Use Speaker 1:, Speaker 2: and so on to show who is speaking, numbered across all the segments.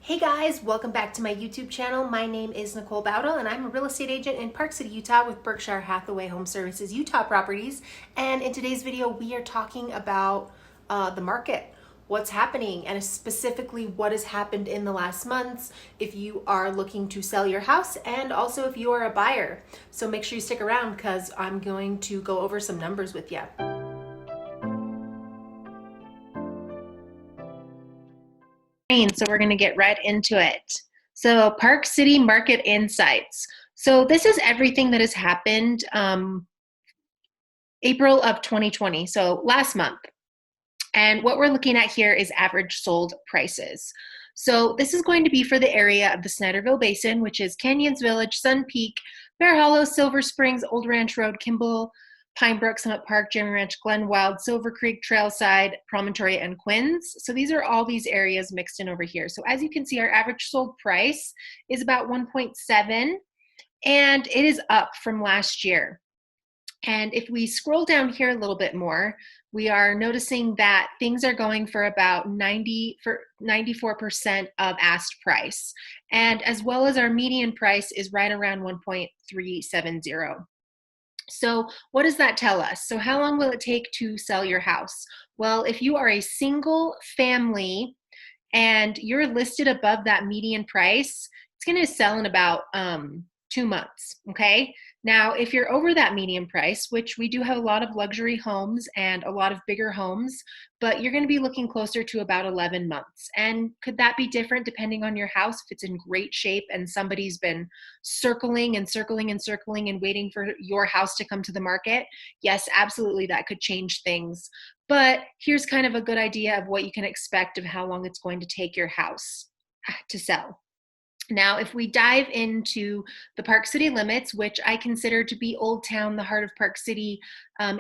Speaker 1: Hey guys, welcome back to my YouTube channel. My name is Nicole Bowdle and I'm a real estate agent in Park City, Utah with Berkshire Hathaway Home Services Utah Properties. And in today's video, we are talking about the market, what's happening, and specifically what has happened in the last months if you are looking to sell your house and also if you are a buyer. So make sure you stick around because I'm going to go over some numbers with you. So we're going to get right into it. So Park City Market Insights. So this is everything that has happened April of 2020, so last month. And what we're looking at here is average sold prices. So this is going to be for the area of the Snyderville Basin, which is Canyons Village, Sun Peak, Bear Hollow, Silver Springs, Old Ranch Road, Kimball, Pine Brook, Summit Park, Jeremy Ranch, Glen Wild, Silver Creek, Trailside, Promontory, and Quinns. So these are all these areas mixed in over here. So as you can see, our average sold price is about 1.7, and it is up from last year. And if we scroll down here a little bit more, we are noticing that things are going for about 94% of asked price. And as well as our median price is right around 1.370. So what does that tell us? So how long will it take to sell your house? Well, if you are a single family and you're listed above that median price, it's going to sell in about 2 months, okay? Now, if you're over that median price, which we do have a lot of luxury homes and a lot of bigger homes, but you're going to be looking closer to about 11 months. And could that be different depending on your house? If it's in great shape and somebody's been circling and circling and circling and waiting for your house to come to the market, yes, absolutely, that could change things. But here's kind of a good idea of what you can expect of how long it's going to take your house to sell. Now, if we dive into the Park City limits, which I consider to be Old Town, the heart of Park City,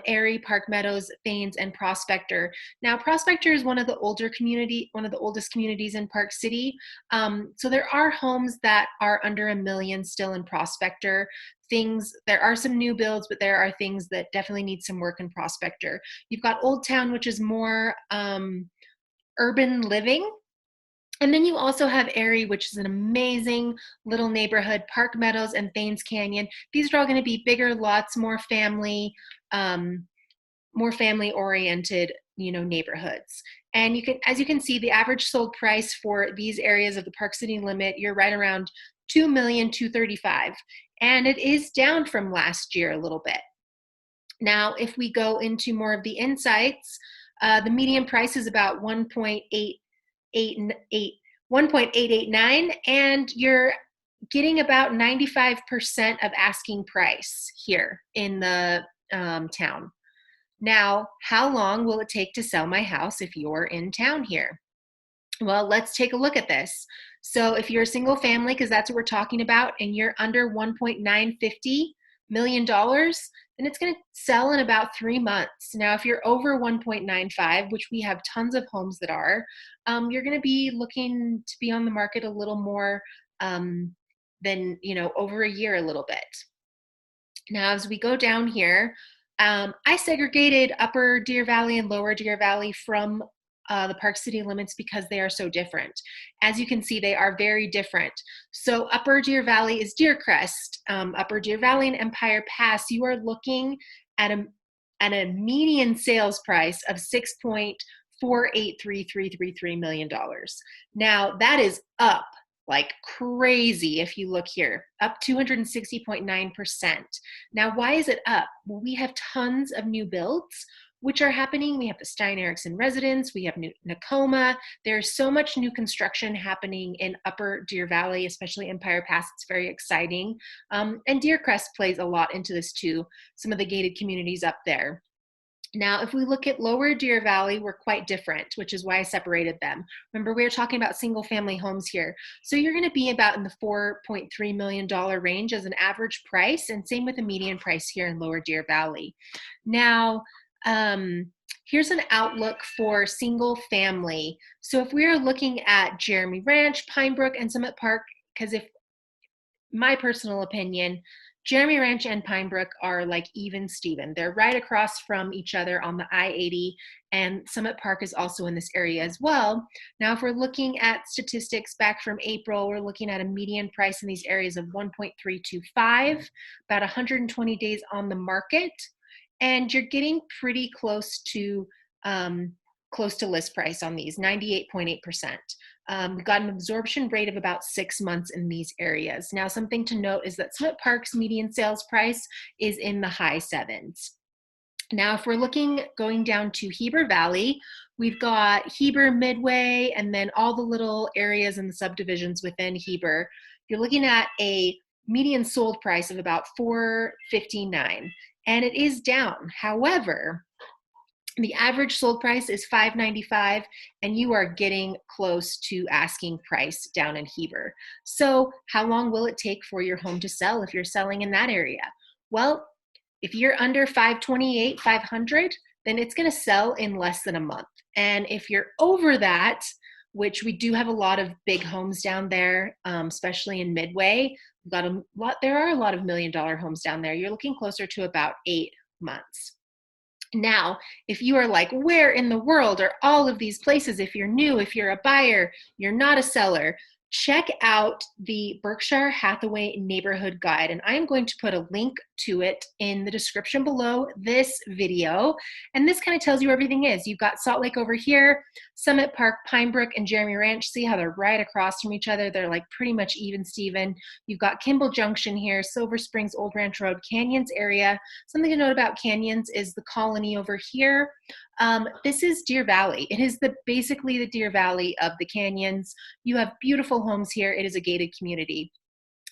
Speaker 1: Erie, Park Meadows, Thanes, and Prospector. Now, Prospector is one of the oldest communities in Park City. So there are homes that are under $1 million still in Prospector. There are some new builds, but there are things that definitely need some work in Prospector. You've got Old Town, which is more urban living. And then you also have Erie, which is an amazing little neighborhood, Park Meadows and Thanes Canyon. These are all going to be bigger lots, more family oriented, neighborhoods. And as you can see, the average sold price for these areas of the Park City limit, you're right around $2,235,000. And it is down from last year a little bit. Now, if we go into more of the insights, the median price is about 1.889, and you're getting about 95% of asking price here in the town. Now, how long will it take to sell my house if you're in town here? Well, let's take a look at this. So if you're a single family, because that's what we're talking about, and you're under $1.950 million, then it's going to sell in about 3 months. Now, if you're over 1.95, which we have tons of homes that are, you're going to be looking to be on the market a little more than, over a year a little bit. Now, as we go down here, I segregated Upper Deer Valley and Lower Deer Valley from the Park City limits because they are so different. As you can see, they are very different. So Upper Deer Valley is Deer Crest. Upper Deer Valley and Empire Pass, you are looking at a median sales price of $6.483333 million. Now that is up like crazy. If you look here, up 260.9%. Now, why is it up? Well, we have tons of new builds which are happening. We have the Stein Eriksen residence, we have Nakoma. There's so much new construction happening in Upper Deer Valley, especially Empire Pass. It's very exciting. And Deer Crest plays a lot into this too, some of the gated communities up there. Now, if we look at Lower Deer Valley, we're quite different, which is why I separated them. Remember, we were talking about single family homes here. So you're going to be about in the $4.3 million range as an average price, and same with the median price here in Lower Deer Valley. Now, here's an outlook for single family. So if we are looking at Jeremy Ranch, Pine Brook, and Summit Park, because if my personal opinion, Jeremy Ranch and Pinebrook are like even Steven. They're right across from each other on the I-80, and Summit Park is also in this area as well. Now, if we're looking at statistics back from April, we're looking at a median price in these areas of 1.325, about 120 days on the market, and you're getting pretty close to list price on these, 98.8%. We've got an absorption rate of about 6 months in these areas. Now, something to note is that Summit Park's median sales price is in the high sevens. Now, if we're going down to Heber Valley, we've got Heber Midway and then all the little areas and the subdivisions within Heber. You're looking at a median sold price of about $459, and it is down. However, the average sold price is $595, and you are getting close to asking price down in Heber. So how long will it take for your home to sell if you're selling in that area? Well, if you're under 528, 500, then it's going to sell in less than a month. And if you're over that, which we do have a lot of big homes down there, especially in Midway, there are a lot of $1 million homes down there. You're looking closer to about 8 months. Now, if you are like, where in the world are all of these places? If you're new, if you're a buyer, you're not a seller, check out the Berkshire Hathaway Neighborhood Guide. And I am going to put a link to it in the description below this video. And this kind of tells you where everything is. You've got Salt Lake over here, Summit Park, Pinebrook, and Jeremy Ranch. See how they're right across from each other? They're like pretty much even Steven. You've got Kimball Junction here, Silver Springs, Old Ranch Road, Canyons area. Something to note about Canyons is the Colony over here. This is Deer Valley. It is basically the Deer Valley of the canyons. You have beautiful homes here. It is a gated community.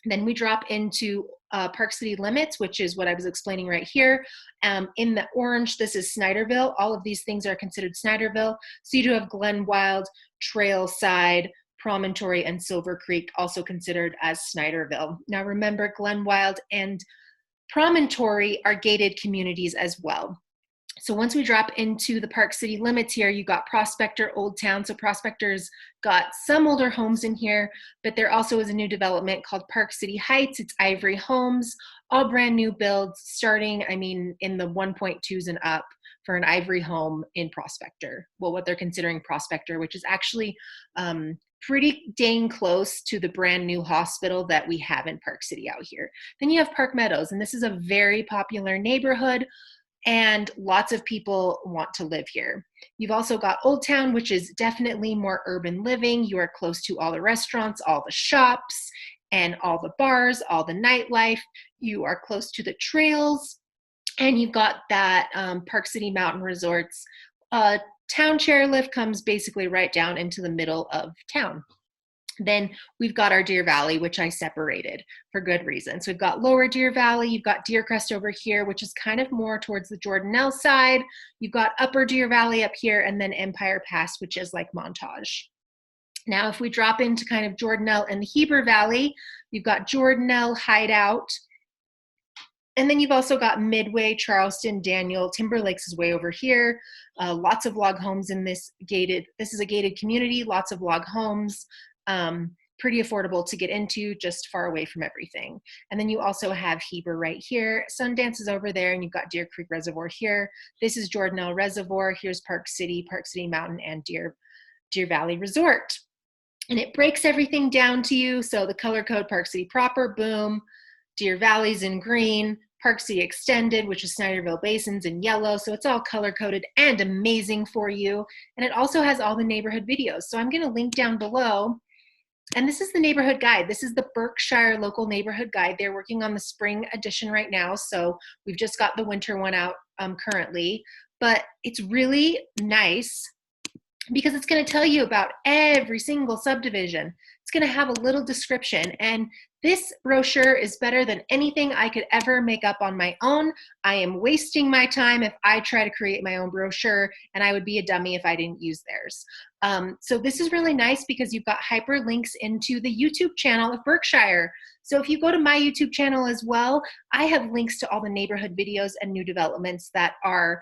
Speaker 1: Then we drop into Park City Limits, which is what I was explaining right here. In the orange, this is Snyderville. All of these things are considered Snyderville. So you do have Glenwild, Trailside, Promontory, and Silver Creek, also considered as Snyderville. Now remember, Glenwild and Promontory are gated communities as well. So once we drop into the Park City Limits here, you got Prospector, Old Town. So Prospector's got some older homes in here, but there also is a new development called Park City Heights. It's Ivory Homes, all brand new builds starting, in the 1.2s and up for an Ivory home in Prospector. Well, what they're considering Prospector, which is actually pretty dang close to the brand new hospital that we have in Park City out here. Then you have Park Meadows, and this is a very popular neighborhood, and lots of people want to live here. You've also got Old Town, which is definitely more urban living. You are close to all the restaurants, all the shops, and all the bars, all the nightlife. You are close to the trails, and you've got that Park City Mountain Resorts. Town chairlift comes basically right down into the middle of town. Then we've got our Deer Valley, which I separated for good reason. So we've got Lower Deer Valley, you've got Deer Crest over here, which is kind of more towards the Jordanelle side. You've got Upper Deer Valley up here, and then Empire Pass, which is like Montage. Now, if we drop into kind of Jordanelle and the Heber Valley, you've got Jordanelle, Hideout, and then you've also got Midway, Charleston, Daniel, Timber Lakes is way over here. Lots of log homes in this is a gated community, lots of log homes. Pretty affordable to get into, just far away from everything. And then you also have Heber right here. Sundance is over there, and you've got Deer Creek Reservoir here. This is Jordanelle Reservoir. Here's Park City Mountain, and Deer Valley Resort. And it breaks everything down to you. So the color code, Park City proper, boom. Deer Valley's in green. Park City Extended, which is Snyderville Basins, in yellow. So it's all color coded and amazing for you. And it also has all the neighborhood videos. So I'm going to link down below. And this is the neighborhood guide. This is the Berkshire Local Neighborhood Guide. They're working on the spring edition right now. So we've just got the winter one out currently. But it's really nice because it's going to tell you about every single subdivision. It's going to have a little description. And this brochure is better than anything I could ever make up on my own. I am wasting my time if I try to create my own brochure, and I would be a dummy if I didn't use theirs. So this is really nice because you've got hyperlinks into the YouTube channel of Berkshire. So if you go to my YouTube channel as well, I have links to all the neighborhood videos and new developments that are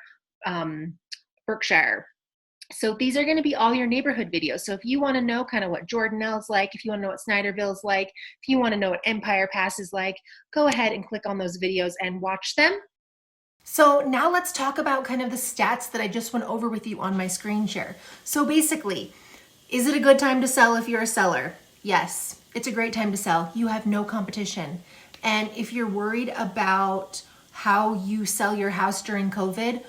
Speaker 1: Berkshire. So these are going to be all your neighborhood videos. So if you want to know kind of what Jordanelle's like, if you want to know what Snyderville's like, if you want to know what Empire Pass is like, go ahead and click on those videos and watch them. So now let's talk about kind of the stats that I just went over with you on my screen share. So basically, is it a good time to sell if you're a seller? Yes, it's a great time to sell. You have no competition. And if you're worried about how you sell your house during COVID,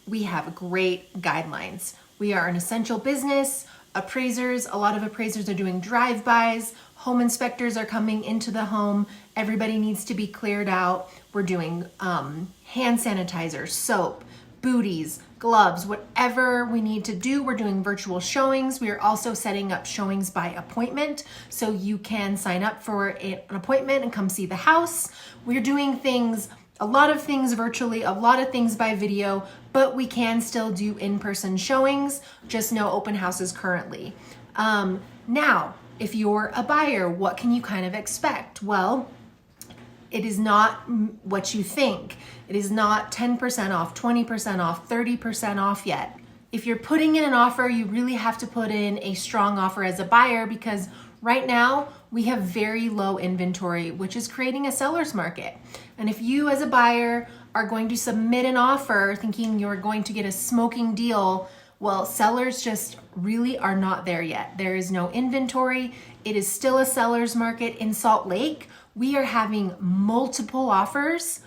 Speaker 1: we have great guidelines. We are an essential business. Appraisers, a lot of appraisers are doing drive-bys. Home inspectors are coming into the home. Everybody needs to be cleared out. We're doing hand sanitizer, soap, booties, gloves, whatever we need to do. We're doing virtual showings. We are also setting up showings by appointment, so you can sign up for an appointment and come see the house. We're doing things, a lot of things virtually, a lot of things by video, but we can still do in-person showings, just no open houses currently. Now, if you're a buyer, what can you kind of expect? Well, it is not what you think. It is not 10% off, 20% off, 30% off yet. If you're putting in an offer, you really have to put in a strong offer as a buyer, because right now we have very low inventory, which is creating a seller's market. And if you as a buyer are going to submit an offer thinking you're going to get a smoking deal, well, sellers just really are not there yet. There is no inventory. It is still a seller's market. In Salt Lake, we are having multiple offers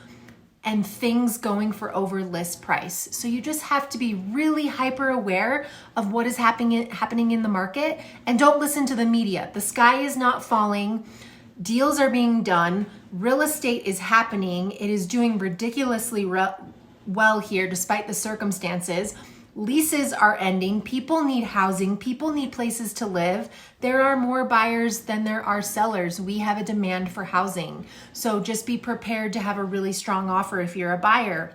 Speaker 1: and things going for over list price. So you just have to be really hyper aware of what is happening in the market, and don't listen to the media. The sky is not falling. Deals are being done. Real estate is happening. It is doing ridiculously well here despite the circumstances. Leases are ending. People need housing. People need places to live. There are more buyers than there are sellers. We have a demand for housing. So just be prepared to have a really strong offer if you're a buyer.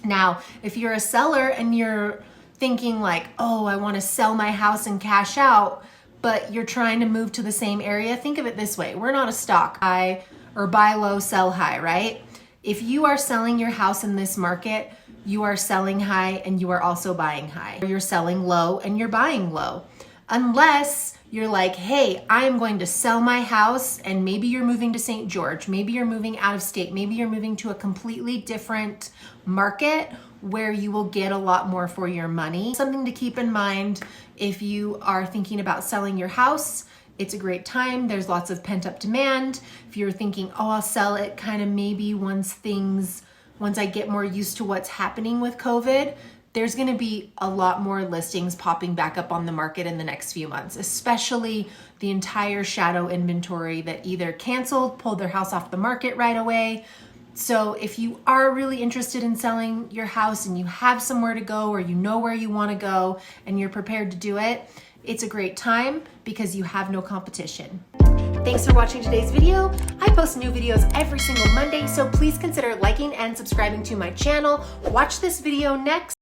Speaker 1: Now, if you're a seller and you're thinking like, oh, I want to sell my house and cash out, but you're trying to move to the same area, think of it this way. We're not a stock high or buy low, sell high, right? If you are selling your house in this market, you are selling high and you are also buying high. You're selling low and you're buying low. Unless you're like, hey, I am going to sell my house, and maybe you're moving to St. George, maybe you're moving out of state, maybe you're moving to a completely different market where you will get a lot more for your money. Something to keep in mind if you are thinking about selling your house. It's a great time. There's lots of pent-up demand. If you're thinking, oh, I'll sell it kind of maybe once I get more used to what's happening with COVID, there's going to be a lot more listings popping back up on the market in the next few months, especially the entire shadow inventory that either canceled, pulled their house off the market right away. So if you are really interested in selling your house and you have somewhere to go, or you know where you want to go and you're prepared to do it, it's a great time because you have no competition. Thanks for watching today's video. I post new videos every single Monday, so please consider liking and subscribing to my channel. Watch this video next.